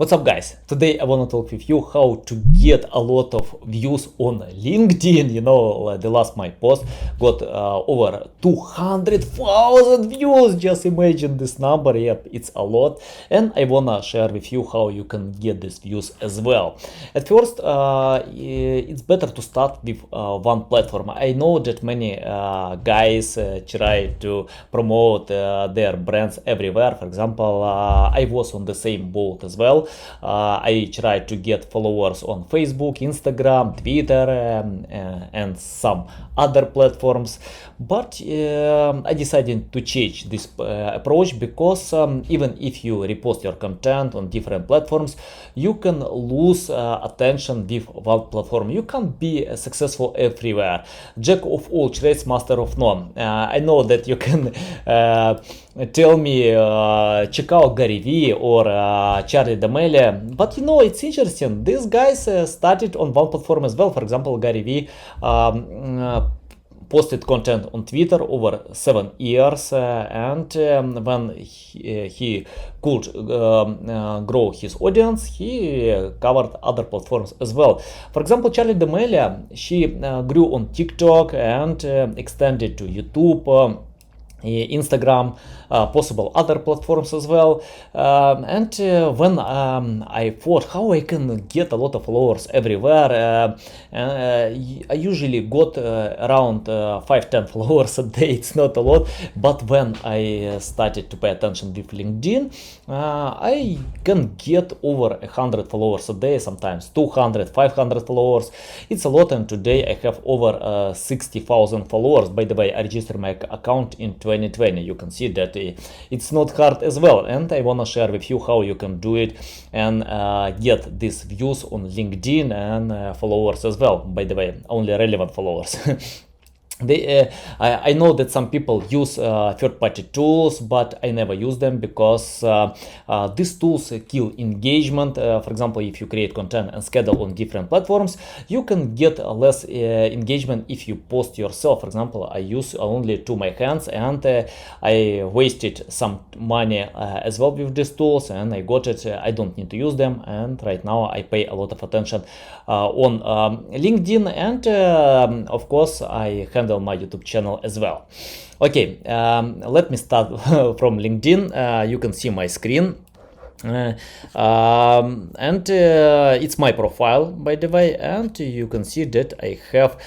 What's up, guys? Today I want to talk with you how to get a lot of views on LinkedIn. You know, the last my post got over 200,000 views. Just imagine this number. Yep, it's a lot. And I want to share with you how you can get these views as well. At first, it's better to start with one platform. I know that many guys try to promote their brands everywhere. For example, I was on the same boat as well. I tried to get followers on Facebook, Instagram, Twitter, and some other platforms, but I decided to change this approach because even if you repost your content on different platforms, you can lose attention with one platform. You can't be successful everywhere. Jack of all trades, master of none. I know that you can tell me check out Gary Vee or Charlie D'Amelio, but you know, it's interesting. These guys started on one platform as well. For example, Gary Vee posted content on Twitter over 7 years, and when he could grow his audience, he covered other platforms as well. For example, Charlie D'Amelio, she grew on TikTok and extended to YouTube, Instagram, possible other platforms as well. And when I thought how I can get a lot of followers everywhere, I usually got around 5-10 followers a day. It's not a lot, but when I started to pay attention with LinkedIn, I can get over 100 followers a day, sometimes 200, 500 followers. It's a lot, and today I have over 60,000 followers. By the way, I registered my account in 2020. You can see that it's not hard as well, and I want to share with you how you can do it and get these views on LinkedIn and followers as well. By the way, only relevant followers. I know that some people use third-party tools, but I never use them because these tools kill engagement. For example, if you create content and schedule on different platforms, you can get less engagement if you post yourself. For example, I use only to my hands, and I wasted some money as well with these tools, and I got it. I don't need to use them, and right now I pay a lot of attention on LinkedIn, and of course I handle my YouTube channel as well. Okay, let me start from LinkedIn. You can see my screen. And it's my profile, by the way, and you can see that I have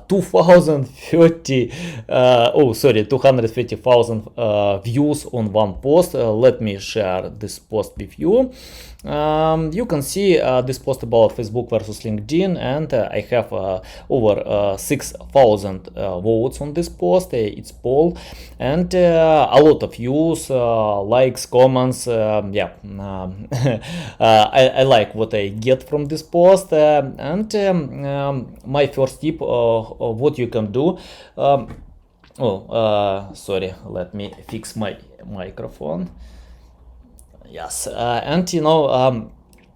230,000 views on one post. Let me share this post with you. You can see this post about Facebook versus LinkedIn, and I have over 6,000 votes on this post. It's poll, and a lot of views, likes, comments. Yeah, I like what I get from this post, and my first tip of what you can do. Sorry, let me fix my microphone. Yes, and you know,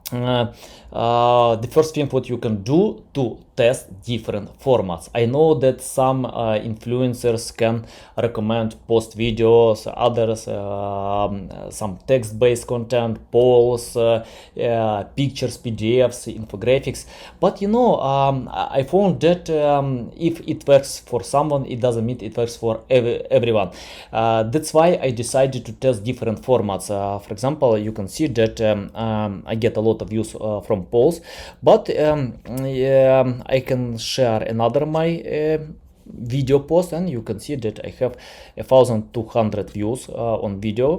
the first thing what you can do to test different formats. I know that some influencers can recommend post videos, others some text-based content, polls, pictures, PDFs, infographics, but you know, I found that if it works for someone, it doesn't mean it works for everyone. That's why I decided to test different formats. For example, you can see that I get a lot of views from polls, but I can share another my video post, and you can see that I have 1,200 views on video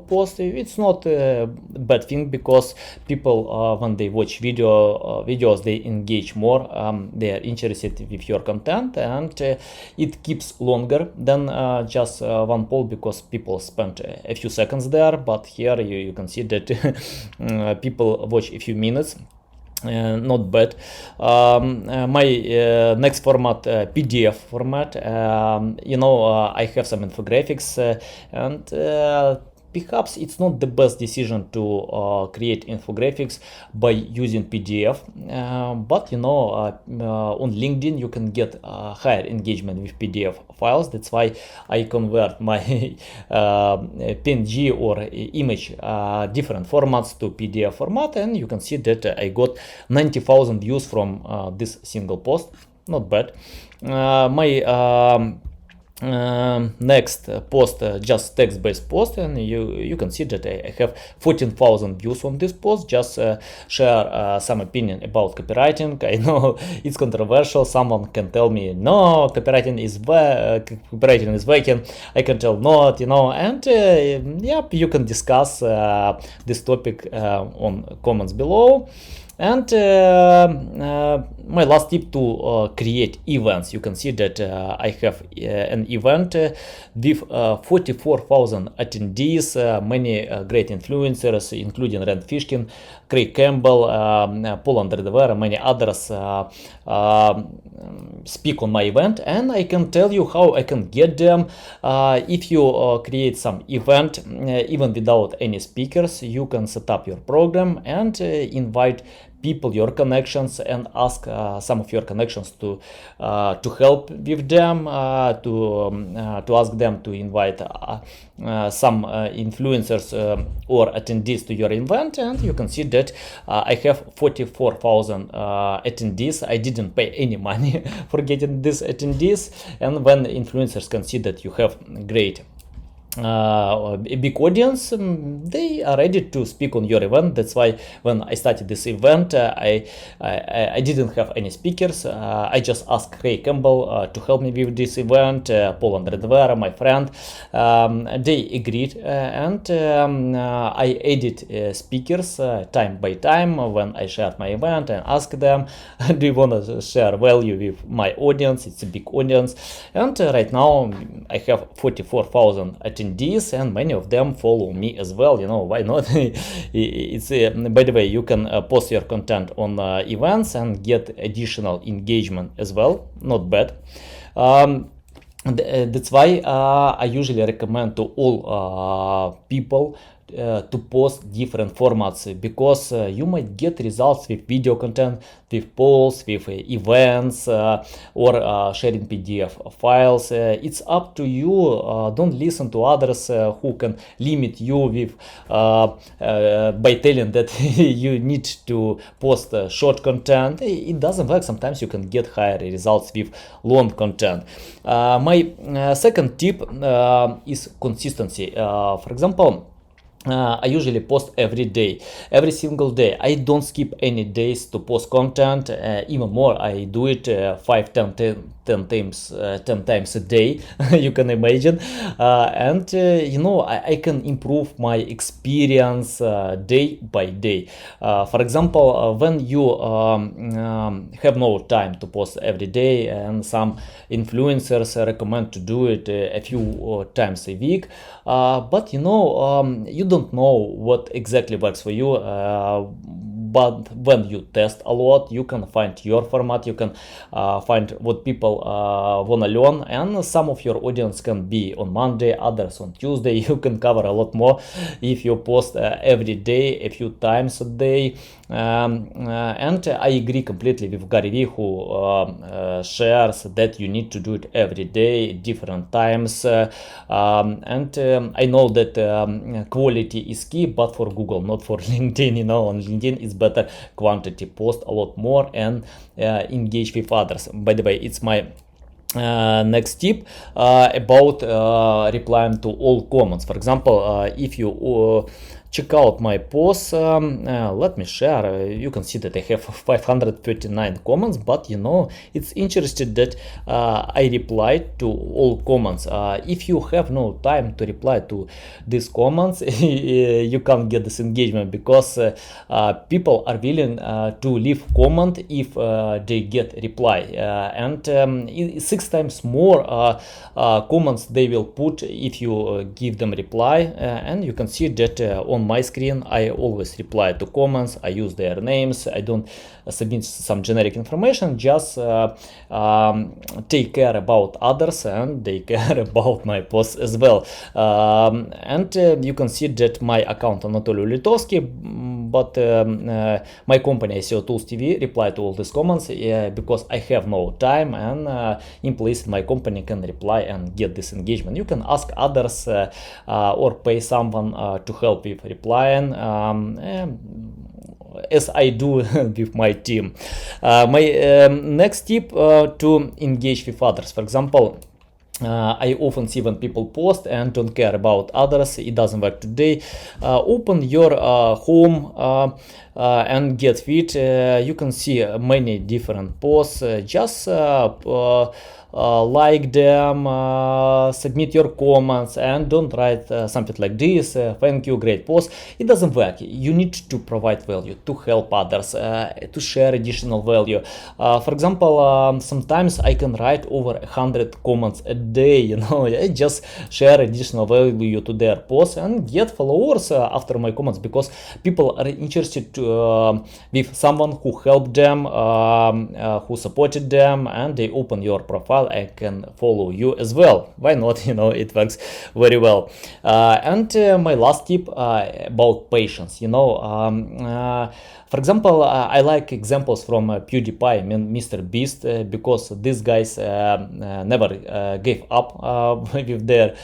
post. It's not a bad thing because people when they watch videos, they engage more, they are interested with your content, and it keeps longer than just one poll because people spend a few seconds there, but here you can see that people watch a few minutes. Not bad. My next format, PDF format. You know, I have some infographics, and perhaps it's not the best decision to create infographics by using PDF, but on LinkedIn you can get higher engagement with PDF files. That's why I convert my PNG or image different formats to PDF format, and you can see that I got 90,000 views from this single post. Not bad. My next post, just text-based post, and you can see that I have 14,000 views on this post. Just share some opinion about copywriting. I know it's controversial. Someone can tell me no, copywriting is working. I can tell not, and yeah, you can discuss this topic on comments below. And my last tip to create events. You can see that I have an event with 44,000 attendees, many great influencers, including Rand Fishkin, Craig Campbell, Paul Andre Dever, many others speak on my event, and I can tell you how I can get them. If you create some event, even without any speakers, you can set up your program and invite people, your connections, and ask some of your connections to help with them, to ask them to invite some influencers or attendees to your event, and you can see that I have 44,000 attendees. I didn't pay any money for getting these attendees, and when influencers can see that you have great a big audience, they are ready to speak on your event. That's why when I started this event, I didn't have any speakers. I just asked Craig Campbell to help me with this event, Paul Andre Dever, my friend. They agreed, and I added speakers time by time when I shared my event and asked them, do you want to share value with my audience? It's a big audience, and right now I have 44,000 attendees, and many of them follow me as well. Why not? It's by the way, you can post your content on events and get additional engagement as well. Not bad. That's why I usually recommend to all people to post different formats, because you might get results with video content, with polls, with events, or sharing PDF files. It's up to you. Don't listen to others who can limit you with by telling that you need to post short content. It doesn't work. Sometimes you can get higher results with long content. My second tip is consistency. For example, I usually post every day, every single day. I don't skip any days to post content. Even more, I do it 10 times a day. You can imagine, and I can improve my experience day by day. For example, when you have no time to post every day, and some influencers recommend to do it a few times a week, but you don't know what exactly works for you. But when you test a lot, you can find your format, you can find what people wanna learn, and some of your audience can be on Monday, others on Tuesday. You can cover a lot more if you post every day, a few times a day. And I agree completely with Gary Vee, who shares that you need to do it every day, different times. And I know that quality is key, but for Google, not for LinkedIn. On LinkedIn it's better quantity, post a lot more and engage with others. By the way, it's my next tip about replying to all comments. For example, if you check out my posts, let me share. You can see that I have 539 comments, but it's interesting that I replied to all comments. If you have no time to reply to these comments, you can't get this engagement, because people are willing to leave comment if they get reply, and 6 times more comments they will put if you give them reply. And you can see that on my screen. I always reply to comments. I use their names. I don't submit some generic information. Just take care about others and they care about my posts as well. And you can see that my account Anatoly Litovsky, but my company SEO Tools TV reply to all these comments because I have no time, and implicit my company can reply and get this engagement. You can ask others or pay someone to help with replying, as I do with my team. My next tip to engage with others. For example, I often see when people post and don't care about others, it doesn't work today. Open your home and get feed. You can see many different posts. Just like them, submit your comments, and don't write something like this, thank you, great post. It doesn't work. You need to provide value, to help others, to share additional value. For example, sometimes I can write over 100 comments a day, you know. I just share additional value to their posts and get followers after my comments, because people are interested with someone who helped them, who supported them, and they open your profile. I can follow you as well. Why not? You know, it works very well. And my last tip about patience. You know, for example, I like examples from PewDiePie and Mr. Beast, because these guys never gave up with their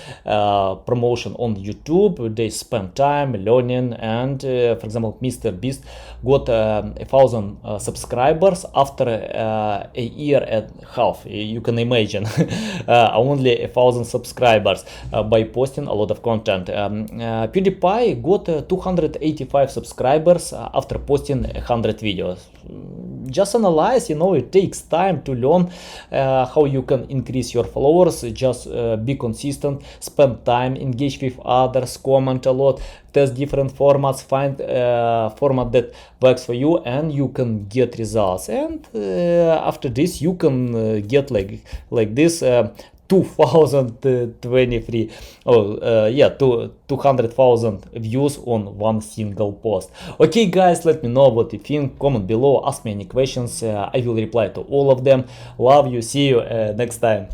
promotion on YouTube. They spent time learning, and for example, Mr. Beast got 1,000 subscribers after a year and a half. You can imagine, only 1,000 subscribers by posting a lot of content. PewDiePie got 285 subscribers after posting 100 videos. Just analyze, you know, it takes time to learn how you can increase your followers. Just be consistent, spend time, engage with others, comment a lot, test different formats, find a format that works for you, and you can get results. And after this, you can get like this 2023 200,000 views on one single post. Okay guys, let me know what you think, comment below, ask me any questions, I will reply to all of them. Love you, see you next time.